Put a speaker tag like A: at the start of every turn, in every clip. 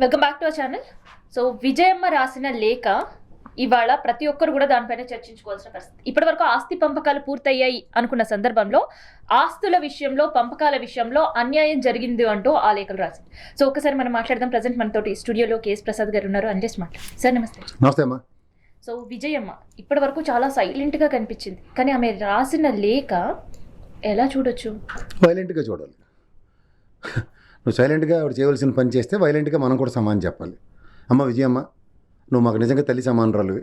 A: Welcome back to our channel. So Vijayamma రాసిన లేఖ ఇవాళ ప్రతి ఒక్కరు కూడా దానిపైన చర్చించుకోవాల్సిన పరిస్థితి. ఇప్పటి వరకు ఆస్తి పంపకాలు పూర్తయ్యాయి అనుకున్న సందర్భంలో ఆస్తుల విషయంలో, పంపకాల విషయంలో అన్యాయం జరిగింది అంటూ ఆ లేఖలు రాసింది. సో ఒకసారి మనం మాట్లాడదాం. ప్రజెంట్ మనతోటి స్టూడియోలో కేఎస్ ప్రసాద్ గారు ఉన్నారు. అంజేసి మాట్లాడు సార్. నమస్తే.
B: నమస్తే అమ్మా.
A: సో విజయమ్మ ఇప్పటి వరకు చాలా సైలెంట్గా కనిపించింది, కానీ ఆమె రాసిన లేఖ ఎలా చూడొచ్చు?
B: వైలెంట్గా చూడాలి. నువ్వు సైలెంట్గా ఆవిడ చేయవలసిన పని చేస్తే వైలెంట్గా మనం కూడా సమానం చెప్పాలి. అమ్మ విజయమ్మ, నువ్వు మాకు నిజంగా తల్లి సమానరాలువి,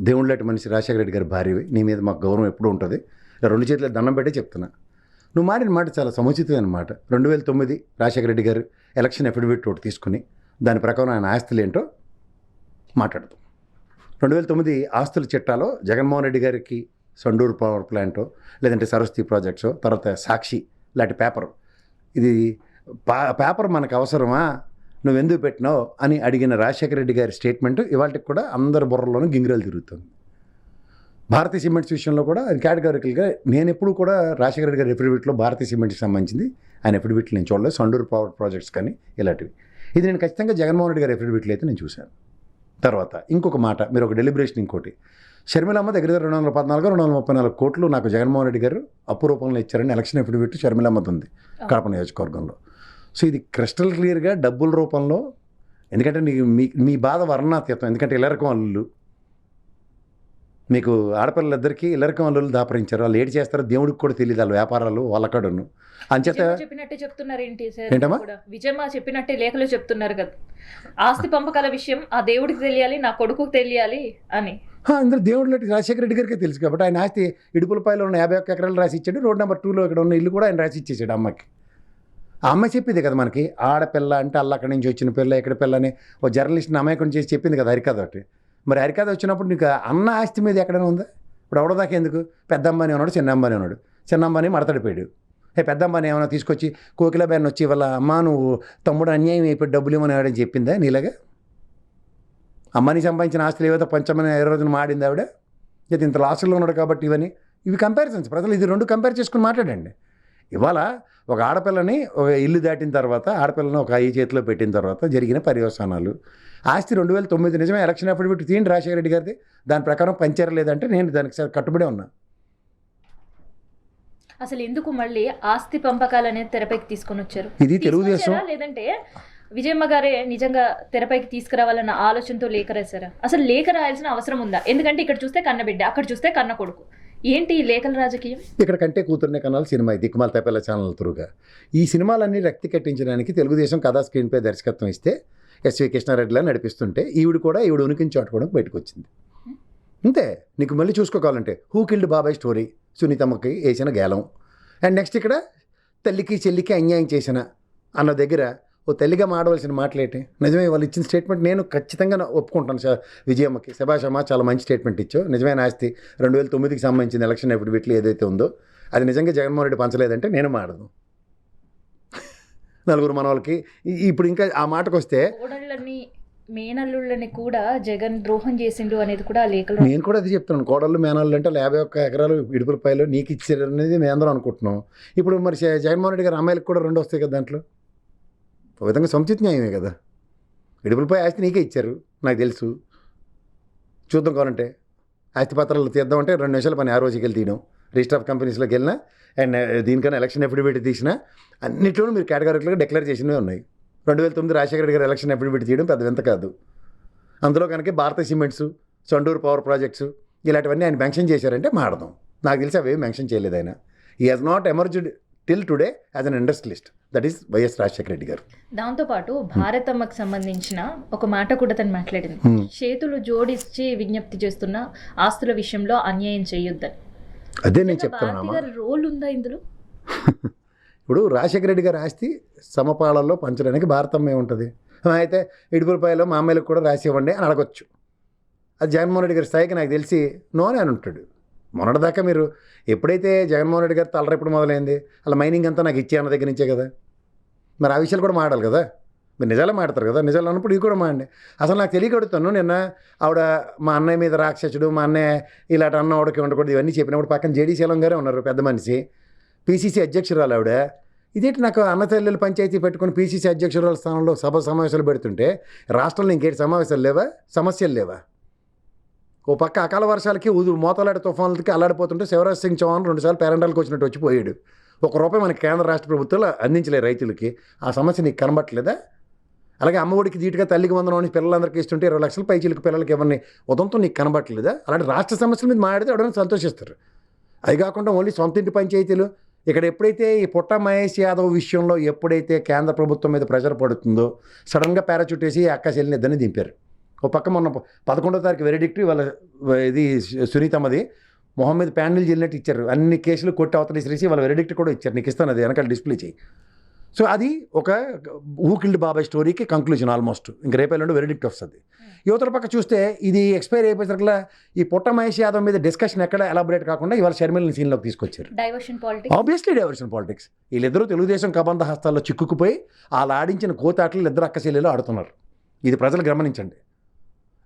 B: దేవుళ్ళటి మనిషి రాజశేఖర రెడ్డి గారి భార్యవి, నీ మీద మాకు గౌరవం ఎప్పుడూ ఉంటుంది. రెండు చేతుల దండం పెట్టి చెప్తున్నా. నువ్వు మాడిన మాట చాలా సముచితమైన మాట. 2009 రాజశేఖర రెడ్డి గారు ఎలక్షన్ అఫిడవిట్ ఒకటి తీసుకుని దాని ప్రకారం ఆయన ఆస్తులు ఏంటో మాట్లాడతాం. 2009 ఆస్తుల చిట్టాలో జగన్మోహన్ రెడ్డి గారికి సండూరు పవర్ ప్లాంటో, లేదంటే సరస్వతి ప్రాజెక్ట్సో, తర్వాత సాక్షి లాంటి పేపర్, ఇది పేపర్ మనకు అవసరమా, నువ్వు ఎందుకు పెట్టినావు అని అడిగిన రాజశేఖర రెడ్డి గారి స్టేట్మెంట్ ఇవాళకి కూడా అందరి బుర్రలోనూ గింగిరాలు తిరుగుతుంది. భారతీయ సిమెంట్స్ విషయంలో కూడా అది కేటగారికల్గా నేను ఎప్పుడు కూడా రాజశేఖర రెడ్డి గారి ఎఫిడవిట్లో భారతీయ సిమెంట్కి సంబంధించింది ఆయన ఎఫిడవిట్లు నేను చూడలేదు. సండూరు పవర్ ప్రాజెక్ట్స్ కానీ ఇలాంటివి. ఇది నేను ఖచ్చితంగా జగన్మోహన్ రెడ్డి గారి ఎఫిడవిట్లు అయితే నేను చూశాను. తర్వాత ఇంకొక మాట, మీరు ఒక డెలిబరేషన్, ఇంకోటి షర్మిలమ్మ దగ్గర 214-234 కోట్లు నాకు జగన్మోహన్ రెడ్డి గారు అప్పు రూపంలో ఇచ్చారని ఎలక్షన్ ఎఫిడవిట్ షర్మిలమ్మది ఉంది కడప నియోజకవర్గంలో. సో ఇది క్రిస్టల్ క్లియర్గా డబ్బుల రూపంలో. ఎందుకంటే మీ బాధ వర్ణాతీతం. ఎందుకంటే ఇల్లరకం అల్లుళ్ళు, మీకు ఆడపిల్లలిద్దరికీ ఇల్లరకం అల్లుళ్ళు దాపరించారు. వాళ్ళు ఏడు చేస్తారో దేవుడికి కూడా తెలియదు, వాళ్ళ వ్యాపారాలు వాళ్ళకడును అంచేత
A: చెప్పినట్టే చెప్తున్నారు. ఏంటి సార్
B: ఏంటమ్మా
A: విజయమ్మ చెప్పినట్టే లేఖలో చెప్తున్నారు కదా, ఆస్తి పంపకాల విషయం ఆ దేవుడికి తెలియాలి, నా కొడుకుకి తెలియాలి అని.
B: అందరూ దేవుడు రాజశేఖర రెడ్డి గారికే తెలుసు కాబట్టి ఆయన ఆస్తి ఇడుపులపాయలో ఉన్న 51 ఎకరాలు రాసి ఇచ్చాడు. రోడ్ నెంబర్ 2లో ఇక్కడ ఉన్న ఇల్లు కూడా ఆయన రాసి ఇచ్చేసాడు అమ్మకి. ఆ అమ్మాయి చెప్పింది కదా మనకి, ఆడపిల్ల అంటే అక్కడి నుంచి వచ్చిన పిల్ల, ఎక్కడ పిల్ల అని ఓ జర్నలిస్ట్ని అమాయకం చేసి చెప్పింది కదా హరికథ ఒకటి. మరి హరికథ వచ్చినప్పుడు నీకు అన్న ఆస్తి మీద ఎక్కడైనా ఉందా? ఇప్పుడు ఎవడదాకా ఎందుకు? పెద్ద అంబానీ ఉన్నాడు, చిన్న అంబానీ ఉన్నాడు. చిన్న అంబానీ మడతడిపోయాడు. పెద్ద అంబానీ ఏమైనా తీసుకొచ్చి కోకిలాబేన్ వచ్చి వాళ్ళ అమ్మ నువ్వు తమ్ముడు అన్యాయం అయిపోయి డబ్బులు ఇవ్వమని ఆవిడని చెప్పిందా నీలాగా? అమ్మని సంపాదించిన ఆస్తులు ఏవైతే పంచమని 20 రోజున మాడింది ఆవిడ. ఇది ఇంత లాసుల్లో ఉన్నాడు కాబట్టి ఇవి కంపారిజన్స్. ప్రజలు ఇది రెండు కంపేర్ చేసుకుని మాట్లాడండి. ఇవాళ ఒక ఆడపిల్లని ఒక ఇల్లు దాటిన తర్వాత, ఆడపిల్లని ఒక ఐదు చేతిలో పెట్టిన తర్వాత జరిగిన పర్యవసానాలు. ఆస్తి 2009 నిజమే ఎలక్షన్ అఫిడవిట్ తీయండి రాజశేఖర రెడ్డి గారిది, దాని ప్రకారం పంచేరలేదంటే నేను దానికి కట్టుబడే ఉన్నా.
A: అసలు ఎందుకు మళ్ళీ ఆస్తి పంపకాలు అనేది తెరపైకి తీసుకొని వచ్చారు?
B: ఇది తెలుగుదేశం,
A: లేదంటే విజయమ్మ గారే నిజంగా తెరపైకి తీసుకురావాలన్న ఆలోచనతో లేఖ రాశారా? అసలు లేఖ రాయాల్సిన అవసరం ఉందా? ఎందుకంటే ఇక్కడ చూస్తే కన్న బిడ్డ, అక్కడ చూస్తే కన్న కొడుకు. ఏంటి ఈ లేఖల రాజకీయం? ఇక్కడ
B: కంటే కూతుర్నే కన్నాలి సినిమా, దిక్కుమాల తప్పేల ఛానల్ త్రూగా ఈ సినిమాలన్నీ రక్తి కట్టించడానికి తెలుగుదేశం కథా స్క్రీన్ పై దర్శకత్వం ఇస్తే ఎస్వి కృష్ణారెడ్డిలా నడిపిస్తుంటే ఈవిడ ఉనికిని చాటుకోవడానికి బయటకు వచ్చింది. అంతే. నీకు మళ్ళీ చూసుకోవాలంటే హూ కిల్డ్ బాబాయ్ స్టోరీ, సునీతమ్మకి వేసిన గేలం. అండ్ నెక్స్ట్ ఇక్కడ తల్లికి చెల్లికి అన్యాయం చేసిన అన్న దగ్గర ఓ తల్లిగా మాడవలసిన మాటలేంటి? నిజమే వాళ్ళు ఇచ్చిన స్టేట్మెంట్ నేను ఖచ్చితంగా ఒప్పుకుంటాను. విజయమ్మకి శభాషమ్మ, చాలా మంచి స్టేట్మెంట్ ఇచ్చావు. నిజమైన ఆస్తి 2009కి సంబంధించిన ఎలక్షన్ ఎఫిడవిట్లు ఏదైతే ఉందో అది నిజంగా జగన్మోహన్ రెడ్డి పంచలేదంటే నేను మాడదు. నలుగురు మనవాళ్ళకి ఇప్పుడు ఇంకా ఆ మాటకు వస్తే
A: మేనల్లుళ్ళని కూడా జగన్ ద్రోహం చేసిండు అనేది కూడా లేఖలో.
B: నేను కూడా అది చెప్తున్నాను. కోడళ్ళు మేనల్లు అంటే 51 ఎకరాలు ఇడుపులపాయలు నీకు ఇచ్చారు అనేది మేము అందరం అనుకుంటున్నాం. ఇప్పుడు మరి జగన్మోహన్ రెడ్డి గారు అమ్మాయిలకు కూడా 2 వస్తాయి కదా, దాంట్లో ఒక విధంగా సముచిత న్యాయమే కదా. ఇడుపులపై ఆస్తి నీకే ఇచ్చారు, నాకు తెలుసు. చూద్దాం కావాలంటే ఆస్తి పత్రాలు తీద్దామంటే 2 నిమిషాల పని. ఆ రోజుకి వెళ్ళి తీయడం, రిజిస్టర్ ఆఫ్ కంపెనీస్లోకి వెళ్ళినా అండ్ దీనికన్నా ఎలక్షన్ ఎఫిడవిట్ తీసినా అన్నింటిలోనూ మీరు కేటగారికలుగా డిక్లేర్ చేసినవి ఉన్నాయి. 2009 రాజశేఖర రెడ్డి గారు ఎలక్షన్ అఫిడవిట్ తీయడం పెద్ద వింత కాదు. అందులో కనుక భారతీయ సిమెంట్స్, సండూరు పవర్ ప్రాజెక్ట్స్ ఇలాంటివన్నీ ఆయన మెన్షన్ చేశారంటే మాడదాం. నాకు తెలిసి అవి మెన్షన్ చేయలేదు ఆయన. He has not emerged till today as an industrialist, that is YS Rajasekhara Reddy గారు.
A: దాంతోపాటు భారతమ్మకు సంబంధించిన ఒక మాట కూడా తను మాట్లాడింది. చేతులు జోడించి విజ్ఞప్తి చేస్తున్న ఆస్తుల విషయంలో అన్యాయం చేయొద్దని.
B: అదే నేను చెప్తాను.
A: రోల్ ఉందా ఇందులో?
B: ఇప్పుడు రాజశేఖర రెడ్డి గారి ఆస్తి సమపాళల్లో పంచడానికి భారతమ్మ ఏముంటుంది? అయితే ఇడుపులపాయలో మా అమ్మాయిలకు కూడా రాసి ఇవ్వండి అని అడగొచ్చు. అది జగన్మోహన్ రెడ్డి గారి స్థాయికి నాకు తెలిసి నోనే అని ఉంటాడు. మొన్నటిదాకా మీరు ఎప్పుడైతే జగన్మోహన్ రెడ్డి గారి తలరెప్పుడు మొదలైంది, అలా మైనింగ్ అంతా నాకు ఇచ్చే అన్న దగ్గర నుంచే కదా. మరి ఆ విషయాలు కూడా మాడాలి కదా. మీరు నిజాలు మాడతారు కదా, నిజాలు అన్నప్పుడు ఇవి కూడా మాడండి. అసలు నాకు తెలియకడుతాను. నిన్న ఆవిడ మా అన్నయ్య మీద రాక్షసుడు, మా అన్నయ్య ఇలాంటి అన్న ఆవిడకి ఉండకూడదు ఇవన్నీ చెప్పినప్పుడు పక్కన జేడీ శీలం గారే ఉన్నారు, పెద్ద మనిషి, పిసిసి అధ్యక్షురాలు ఆవిడ. ఇదేంటి నాకు అన్నతల్లుల పంచాయతీ పెట్టుకుని పీసీసీ అధ్యక్షురాల స్థానంలో సభ సమావేశాలు పెడుతుంటే రాష్ట్రంలో ఇంకేంటి సమావేశాలు లేవా, సమస్యలు లేవా? ఓ పక్క అకాల వర్షాలకి మోతలాడే తుఫానులకి అల్లాడిపోతుంటే శివరాజ్ సింగ్ చౌహాన్ 2 సార్లు పేరంటాలకు వచ్చినట్టు వచ్చిపోయాడు. ₹1 మనకి కేంద్ర రాష్ట్ర ప్రభుత్వాలు అందించలేదు రైతులకి. ఆ సమస్య నీకు కనబట్టలేదా? అలాగే అమ్మఒడికి ధీటుగా తల్లికి వందనం పిల్లలందరికీ ఇస్తుంటే 20 లక్షల పైచీలకు పిల్లలకి ఎవరిని ఉదంతో నీకు కనబట్టలేదా? అలాంటి రాష్ట్ర సమస్యల మీద మాట్లాడితే ఎవరైనా సంతోషిస్తారు. అది కాకుండా ఓన్లీ సొంత ఇంటి పంచాయతీలు. ఇక్కడ ఎప్పుడైతే ఈ పుట్ట మహేష్ యాదవ్ విషయంలో ఎప్పుడైతే కేంద్ర ప్రభుత్వం మీద ప్రెషర్ పడుతుందో సడన్గా పారాచూట్ వేసి అక్క చెల్లిని ఇద్దరిని దింపారు. ఓ పక్క మొన్న 11వ తారీఖు వెరిడిక్ట్ వాళ్ళ ఇది సునీతమ్మది మొహం మీద ప్యానెల్ జిల్లినట్టు ఇచ్చారు. అన్ని కేసులు కొట్టి అవతలేసి వాళ్ళ వెరిడిక్ట్ కూడా ఇచ్చారు. నీకు ఇస్తాను, అది వెనకాల డిస్ప్లే చేయి. సో అది ఒక ఊకిల్డ్ బాబాయ్ స్టోరీకి కంక్లూజన్ ఆల్మోస్ట్. ఇంక రేపేళ్ళండి వెరిడిక్ట్ వస్తుంది. యువతల పక్క చూస్తే ఇది ఎక్స్పైర్ అయిపోయేసరికల్లా ఈ పుట్ట మహేష్ యాదవ్ మీద డిస్కషన్ ఎక్కడ ఎలాబరేట్ కాకుండా ఇవాళ షర్మిలని సీన్లోకి తీసుకొచ్చారు. Obviously diversion politics. వీళ్ళిద్దరూ తెలుగుదేశం కబంధ హస్తాల్లో చిక్కుకుపోయి వాళ్ళు ఆడించిన కోతాటలు ఇద్దరు అక్క చెల్లెలు ఆడుతున్నారు. ఇది ప్రజలు గమనించండి.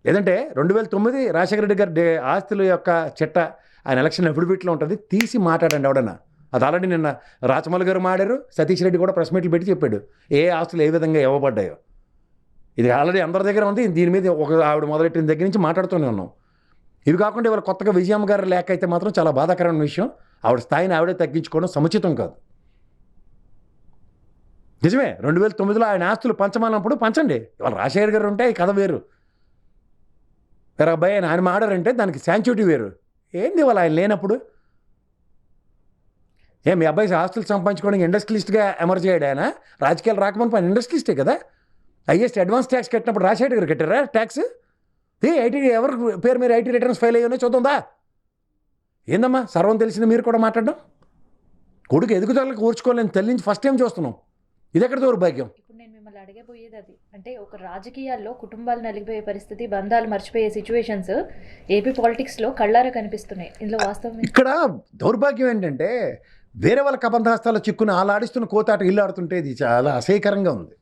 B: లేదంటే 2009 రాజశేఖర రెడ్డి గారి ఆస్తుల యొక్క చిట్ట ఆయన ఎలక్షన్ అఫిడవిట్లో ఉంటుంది, తీసి మాట్లాడండి ఎవడన్నా. అది ఆల్రెడీ నిన్న రాచమల్లి గారు మాడారు, సతీష్ రెడ్డి కూడా ప్రెస్ మీట్లు పెట్టి చెప్పాడు ఏ ఆస్తులు ఏ విధంగా ఇవ్వబడ్డాయో. ఇది ఆల్రెడీ అందరి దగ్గర ఉంది. దీని మీద ఒక ఆవిడ మొదలెట్టిన దగ్గర నుంచి మాట్లాడుతూనే ఉన్నాం. ఇవి కాకుండా ఇవాళ కొత్తగా విజయమ్మ గారు లేక అయితే మాత్రం చాలా బాధాకరమైన విషయం. ఆవిడ స్థాయిని ఆవిడే తగ్గించుకోవడం సముచితం కాదు. నిజమే, 2009లో ఆయన ఆస్తులు పంచమన్నప్పుడు పంచండి. ఇవాళ రాజశేఖర్ గారు ఉంటే ఈ కథ వేరు. వేరే అబ్బాయి ఆయన మాడారంటే దానికి శాంచుటీ వేరు. ఏంది ఇవాళ ఆయన లేనప్పుడు? మీ అబ్బాయి ఆస్తులు సంపాదించుకోవడానికి ఇండస్ట్రియలిస్ట్గా ఎమర్జ్ అయ్యాడు. ఆయన రాజకీయాలు రాకముందు పని ఇండస్ట్రియలిస్టే కదా. హైయెస్ట్ అడ్వాన్స్ ట్యాక్స్ కట్టినప్పుడు రాజశేఖర్ గారు కట్టారా ట్యాక్స్? ఐటీ ఎవరి పేరు మీరు ఐటీ రిటర్న్స్ ఫైల్ అయ్యానో చూద్దాందా? ఏందమ్మా సర్వం తెలిసిన మీరు కూడా మాట్లాడడం? కొడుకు ఎదుగుదలకు కూర్చుకోలేని తల్లి నుంచి ఫస్ట్ టైం చూస్తున్నాం. ఇది ఎక్కడ దౌర్భాగ్యం?
A: ఇప్పుడు నేను మిమ్మల్ని అడగబోయేది అది. అంటే ఒక రాజకీయాల్లో కుటుంబాలు నలిగిపోయే పరిస్థితి, బంధాలు మర్చిపోయే సిచ్యువేషన్స్ ఏపీ పాలిటిక్స్లో కళ్ళారా కనిపిస్తున్నాయి. ఇందులో వాస్తవం
B: ఇక్కడ దౌర్భాగ్యం ఏంటంటే వేరే వాళ్ళ కబంధాస్తాలో చిక్కుని ఆలాడిస్తున్న కోతాట ఇల్లు ఆడుతుంటే ఇది చాలా అసహ్యకరంగా ఉంది.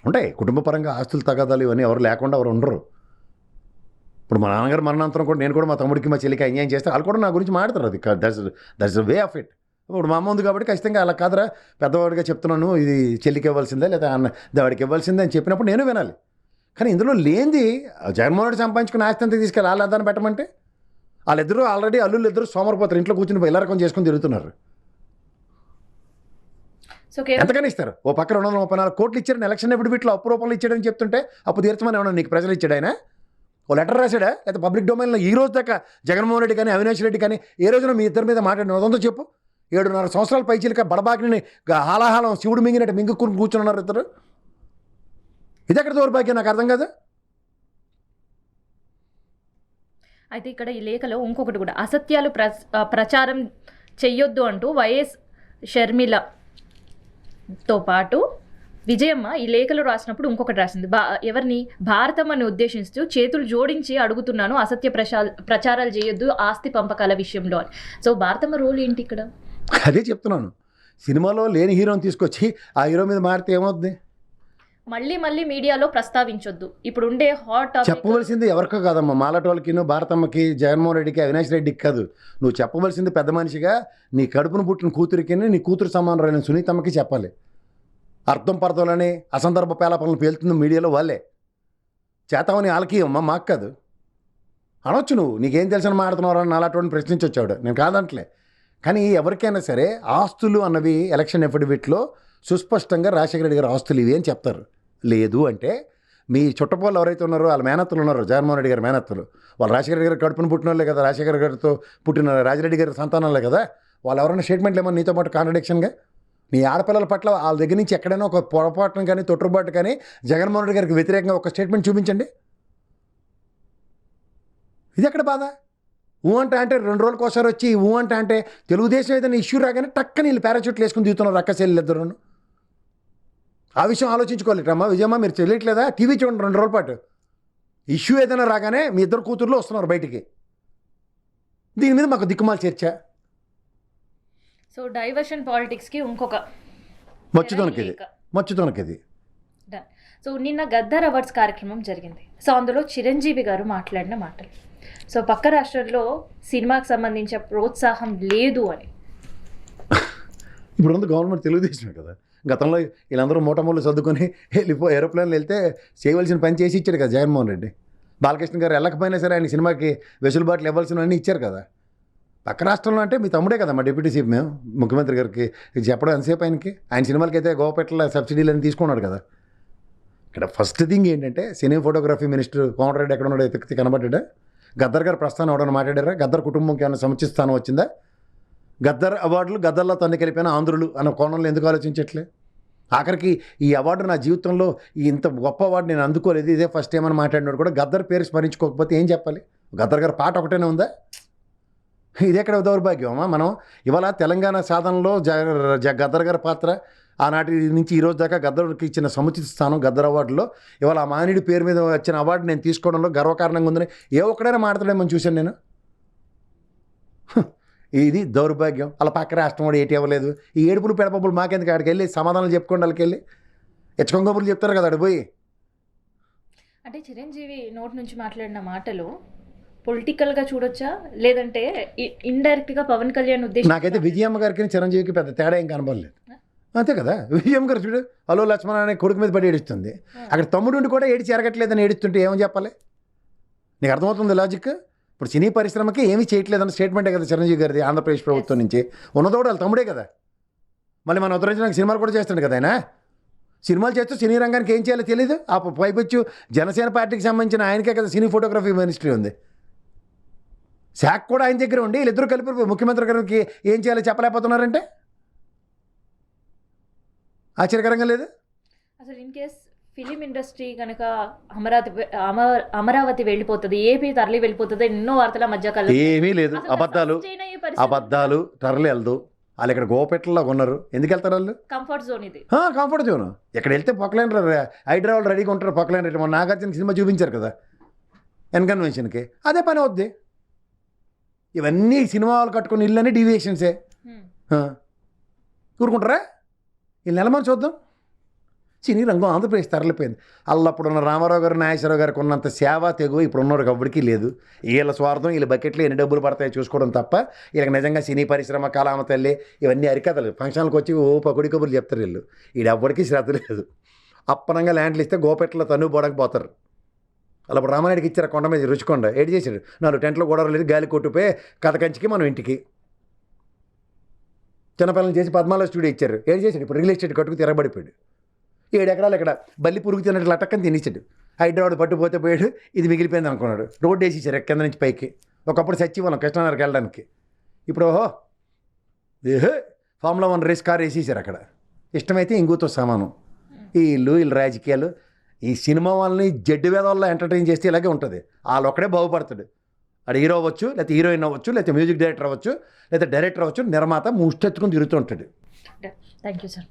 B: ఉంటాయి కుటుంబ పరంగా ఆస్తులు తగాదాలు ఇవన్నీ ఎవరు లేకుండా ఎవరు ఉండరు. ఇప్పుడు మా నాన్నగారు మరణాంతరం కూడా నేను కూడా మా తమ్ముడికి మా చెల్లికి అన్యాయం చేస్తే వాళ్ళు కూడా నా గురించి మాట్లాడతారు. అది దట్స్ వే ఆఫ్ ఇట్. ఇప్పుడు మా అమ్మ ఉంది కాబట్టి ఖచ్చితంగా అలా కాదురా, పెద్దవాడిగా చెప్తున్నాను, ఇది చెల్లికి ఇవ్వాల్సిందే లేదా వాడికి ఇవ్వాల్సిందే అని చెప్పినప్పుడు నేను వినాలి. కానీ ఇందులో లేనిది జగన్మోహన్ రెడ్డి సంపాదించుకుని ఆస్తి అంతా తీసుకెళ్ళి వాళ్ళ అద్దాన్ని పెట్టమంటే వాళ్ళిద్దరూ ఆల్రెడీ అల్లుళ్ళు ఇద్దరు సోమరిపోతారు, ఇంట్లో కూర్చుని ఇలా రకం చేసుకుని తిరుగుతున్నారు. ఎంతకని ఇస్తారు? ఓ పక్క 234 కోట్లు ఇచ్చారని ఎలక్షన్ ఎప్పుడు వీటిలో అప్పు రూపంలో ఇచ్చాడని చెప్తుంటే అప్పు తీర్చమని ఏమన్నా నీకు ప్రజలు ఇచ్చాడు ఆయన? ఓ లెటర్ రాశాడా? లేదా పబ్లిక్ డొమైన్లో ఈ రోజు దాకా జగన్మోహన్ రెడ్డి కానీ అవినాష్ రెడ్డి కానీ ఏ రోజున మీ ఇద్దరి మీద మాట్లాడిన ఉదంతో చెప్పు. 7.5 సంవత్సరాల పైచీలక బడబాకిని హాలాహాలం శివుడు మింగినట్టు మింగుకుని కూర్చున్నారు ఇద్దరు. ఇది ఎక్కడ దౌర్భాగ్యం నాకు అర్థం కాదు.
A: అయితే ఇక్కడ ఈ లేఖలో ఇంకొకటి కూడా, అసత్యాలు ప్రచారం చెయ్యొద్దు అంటూ వైఎస్ షర్మిలతో పాటు విజయమ్మ ఈ లేఖలో రాసినప్పుడు ఇంకొకటి రాసింది. ఎవరిని? భారతమ్మని ఉద్దేశిస్తూ చేతులు జోడించి అడుగుతున్నాను, అసత్య ప్రచారాలు చేయొద్దు ఆస్తి పంపకాల విషయంలో అని. సో భారతమ్మ రోల్ ఏంటి ఇక్కడ?
B: అదే చెప్తున్నాను. సినిమాలో లేని హీరోని తీసుకొచ్చి ఆ హీరో మీద మారితే ఏమవుతుంది?
A: మళ్ళీ మీడియాలో ప్రస్తావించొద్దు. ఇప్పుడు ఉండే హాట్
B: చెప్పవలసింది ఎవరికో కాదమ్మా, మాలటోళ్ళకి, భారతమ్మకి, జగన్మోహన్ రెడ్డికి, అవినాష్ రెడ్డికి కాదు. నువ్వు చెప్పవలసింది పెద్ద మనిషిగా నీ కడుపును పుట్టిన కూతురికి, నీ కూతురు సమానరైన సునీతమ్మకి చెప్పాలి. అర్థం పర్థంలని అసందర్భ పేలాపనలు పేలుతుంది మీడియాలో వాళ్ళే. చేతామని వాళ్ళకి అమ్మ మాకు కాదు అనొచ్చు. నువ్వు నీకేం తెలిసిన మాట్లాడుతున్నావు అని అలాంటి ప్రశ్నించొచ్చాడు, నేను కాదంటలే. కానీ ఎవరికైనా సరే ఆస్తులు అన్నవి ఎలక్షన్ ఎఫిడవిట్లో సుస్పష్టంగా రాజశేఖర రెడ్డి గారు ఆస్తులు ఇవి అని చెప్తారు. లేదు అంటే మీ చుట్టపోళ్ళు ఎవరైతే ఉన్నారో వాళ్ళ మేనత్తలు ఉన్నారో, జగన్మోహన్ రెడ్డి గారి మేనత్తలు, వాళ్ళు రాజశేఖర రెడ్డి గారు కడుపును పుట్టిన వాళ్ళే కదా, రాజశేఖర గారితో పుట్టిన రాజిరెడ్డి గారి సంతానాలే కదా. వాళ్ళు ఎవరైనా స్టేట్మెంట్లు ఏమన్నా నీతో పాటు కాంట్రడిక్షన్గా నీ ఆడపిల్లల పట్ల వాళ్ళ దగ్గర నుంచి ఎక్కడైనా ఒక పొరపాటును కానీ తొట్టుబాటు కానీ జగన్మోహన్ రెడ్డి గారికి వ్యతిరేకంగా ఒక స్టేట్మెంట్ చూపించండి. ఇది ఎక్కడ బాధ? అంటే 2 రోజులకు ఒకసారి వచ్చి అంటే తెలుగుదేశం ఏదైనా ఇష్యూ రాగానే టక్కని వీళ్ళు పారాచూట్లు వేసుకుని దిగుతున్నారు అక్కచెల్లెలు ఇద్దరు. ఆ విషయం ఆలోచించుకోలేటమ్మా విజయమ్మ, మీరు తెలియట్లేదా? టీవీ చూడండి 2 రోజుల పాటు. ఇష్యూ ఏదైనా రాగానే మీ ఇద్దరు కూతుర్లు వస్తున్నారు బయటికి. దీని మీద మాకు దిక్కుమాల చర్చ.
A: సో డైవర్షన్ పాలిటిక్స్కి ఇంకొక
B: మచ్చుతోనకిది.
A: సో నిన్న గద్దర్ అవార్డ్స్ కార్యక్రమం జరిగింది. సో అందులో చిరంజీవి గారు మాట్లాడిన మాటలు, సో పక్క రాష్ట్రంలో సినిమాకి సంబంధించిన ప్రోత్సాహం లేదు అని.
B: ఇప్పుడు ఉంది గవర్నమెంట్ తెలుగుదేశమే కదా. గతంలో వీళ్ళందరూ మూటమూలు సర్దుకొని ఏరోప్లేన్లు వెళ్తే చేయవలసిన పని చేసి ఇచ్చాడు కదా జగన్మోహన్ రెడ్డి. బాలకృష్ణ గారు వెళ్ళకపోయినా సరే ఆయన సినిమాకి వెసులుబాట్లు ఇవ్వాల్సినవన్నీ ఇచ్చారు కదా. పక్క రాష్ట్రంలో అంటే మీ తమ్ముడే కదా మా డిప్యూటీ సీఎం, మేము ముఖ్యమంత్రి గారికి చెప్పడం ఎంతసేపు ఆయనకి. ఆయన సినిమాలకి అయితే గోపెట్ల సబ్సిడీలు అని తీసుకున్నాడు కదా. ఇక్కడ ఫస్ట్ థింగ్ ఏంటంటే సినీ ఫోటోగ్రఫీ మినిస్టర్ కోమటిరెడ్డి ఎక్కడ ఉన్నాడో ఎత్తికి కనబడ్డా. గద్దర్ గారు ప్రస్థానం అవడం మాట్లాడారా? గద్దర్ కుటుంబంకి ఏమైనా సముచిత స్థానం వచ్చిందా? గద్దర్ అవార్డులు గద్దర్లో తన్ను కలిపిన ఆంధ్రులు అన్న కోణంలో ఎందుకు ఆలోచించట్లే? ఆఖరికి ఈ అవార్డు నా జీవితంలో ఇంత గొప్ప అవార్డు నేను అందుకోలేదు, ఇదే ఫస్ట్ టైం అని మాట్లాడినాడు కూడా గద్దర్ పేరు స్మరించుకోకపోతే ఏం చెప్పాలి? గద్దర్ గారు పాట ఒకటేనే ఉందా? ఇదెక్కడ దౌర్భాగ్యమా? మనం ఇవాళ తెలంగాణ సాధనలో గద్దర్ గారి పాత్ర ఆనాటి నుంచి ఈ రోజు దాకా గద్దర్కి ఇచ్చిన సముచిత స్థానం గద్దర్ అవార్డులో ఇవాళ ఆ మానవుడి పేరు మీద వచ్చిన అవార్డు నేను తీసుకోవడంలో గర్వకారణంగా ఉందని ఏ ఒక్కడైనా మాట్లాడలేమని చూశాను నేను. ఇది దౌర్భాగ్యం. అలా పక్క రాష్ట్రం కూడా ఏటి ఇవ్వలేదు. ఈ ఏడుపులు పెడపప్పులు మాకెందుకు? అక్కడికి వెళ్ళి సమాధానాలు చెప్పుకోండి. వాళ్ళకి వెళ్ళి ఎచ్చకొంగబులు చెప్తారు కదా అక్కడ పోయి.
A: అంటే చిరంజీవి నోటి నుంచి మాట్లాడిన మాటలు పొలిటికల్గా చూడొచ్చా, లేదంటే ఇండైరెక్ట్గా పవన్ కళ్యాణ్ ఉద్దేశం?
B: నాకైతే విజయమ్మ గారికి చిరంజీవికి పెద్ద తేడా ఏం కనబడలేదు. అంతే కదా. విజయమ్మ గారు చూడు, హలో లక్ష్మణ అనే కొడుకు మీద పడి ఏడుస్తుంది. అక్కడ తమ్ముడు కూడా ఏడిచి ఎరగట్లేదని ఏడుస్తుంటే ఏమని చెప్పాలి? నీకు అర్థమవుతుంది లాజిక్? ఇప్పుడు సినీ పరిశ్రమకి ఏమీ చేయట్లేదన్న స్టేట్మెంటే కదా చిరంజీవి గారిది ఆంధ్రప్రదేశ్ ప్రభుత్వం నుంచి. ఉన్నదోడు వాళ్ళ తమ్ముడే కదా. మళ్ళీ మనం ఉత్తరించడానికి సినిమాలు కూడా చేస్తుండే కదా ఆయన. సినిమాలు చేస్తూ సినీ రంగానికి ఏం చేయాలో తెలియదు. ఆ పైపొచ్చు జనసేన పార్టీకి సంబంధించిన ఆయనకే కదా సినీ ఫోటోగ్రఫీ మినిస్ట్రీ ఉంది. శాఖ కూడా ఆయన దగ్గర ఉండి వీళ్ళిద్దరూ కలిపి ముఖ్యమంత్రి గారికి ఏం చేయాలో చెప్పలేకపోతున్నారంటే ఆశ్చర్యకరంగా లేదు?
A: అసలు ఇన్ కేస్ ఫిలిం ఇండస్ట్రీ కనుక అమరావతి వెళ్ళిపోతుంది, ఏపీ తరలి వెళ్ళిపోతుంది, ఎన్నో వార్తల మధ్యకాలం
B: ఏమీ లేదు. అబద్ధాలు తరలి వెళ్దు. వాళ్ళు ఇక్కడ గోపెట్లలో ఉన్నారు. ఎందుకు వెళ్తారు వాళ్ళు?
A: కంఫర్ట్ జోన్ ఇది.
B: Comfort zone. ఇక్కడ వెళ్తే పొక్కలేని హైదరాబాద్ రెడీగా ఉంటారు. పొక్కలేని మన నాగార్జున సినిమా చూపించారు కదా ఎన్కన్వెన్షన్కి, అదే పని అవుద్ది. ఇవన్నీ సినిమాలు కట్టుకుని ఇళ్ళని డీవియేషన్సే. ఊరుకుంటారా? ఈ నెలమని చూద్దాం. సినీ రంగం ఆంధ్రప్రదేశ్ తరలిపోయింది. అల్లప్పుడున్న రామారావు గారు నాగేశ్వరరావు గారికి ఉన్నంత సేవ తెగువ ఇప్పుడు ఉన్నవారికి ఎవ్వడికి లేదు. వీళ్ళ స్వార్థం, వీళ్ళ బకెట్లో ఎన్ని డబ్బులు పడతాయో చూసుకోవడం తప్ప వీళ్ళకి నిజంగా సినీ పరిశ్రమ, కళామ తల్లి ఇవన్నీ అరికథలు. ఫంక్షన్లకు వచ్చి పకుడి కబుర్లు చెప్తారు వీళ్ళు. వీడు ఎవ్వడికి శ్రద్ధ లేదు. అప్పనంగా ల్యాండ్లు ఇస్తే గోపెట్లో తన్ను పోవడానికి పోతారు. అలా ఇప్పుడు రామానాయుడికి ఇచ్చారు కొండ మీద రుచికొండ. ఏడు చేశాడు? 4 టెంట్లో గొడవలు లేదు, గాలి కొట్టుపోయి కథ కంచికి మనం ఇంటికి చిన్నపిల్లలు చేసి పద్మాల స్టూడియో ఇచ్చారు. ఏడు చేశాడు? ఇప్పుడు రియల్ ఎస్టేట్ కట్టుకు తిరగబడిపోయాడు. 7 ఎకరాలు ఇక్కడ బల్లి పురుగు తిన్నట్లు అట్టక్కని తినేసాడు. హైదరాబాద్ పట్టుపోతే పోయాడు. ఇది మిగిలిపోయింది అనుకున్నాడు. రోడ్డు వేసేసారు కింద నుంచి పైకి. ఒకప్పుడు సచివాలయం కృష్ణానగర్కి వెళ్ళడానికి. ఇప్పుడు ఫార్ములా 1 రేస్ కార్ వేసేసారు అక్కడ. ఇష్టమైతే ఇంగుతో సమానం. వీళ్ళు రాజకీయాలు ఈ సినిమా వాళ్ళని జడ్డు వేదవల్ల ఎంటర్టైన్ చేస్తే ఇలాగే ఉంటుంది. వాళ్ళు ఒక్కడే బాగుపడతాడు. అది హీరో అవ్వచ్చు, లేకపోతే హీరోయిన్ అవ్వచ్చు, లేకపోతే మ్యూజిక్ డైరెక్టర్ అవ్వచ్చు, లేకపోతే డైరెక్టర్ అవ్వచ్చు, నిర్మాత ముష్టెత్తుకుని తిరుగుతూ ఉంటాడు.
A: Thank you sir.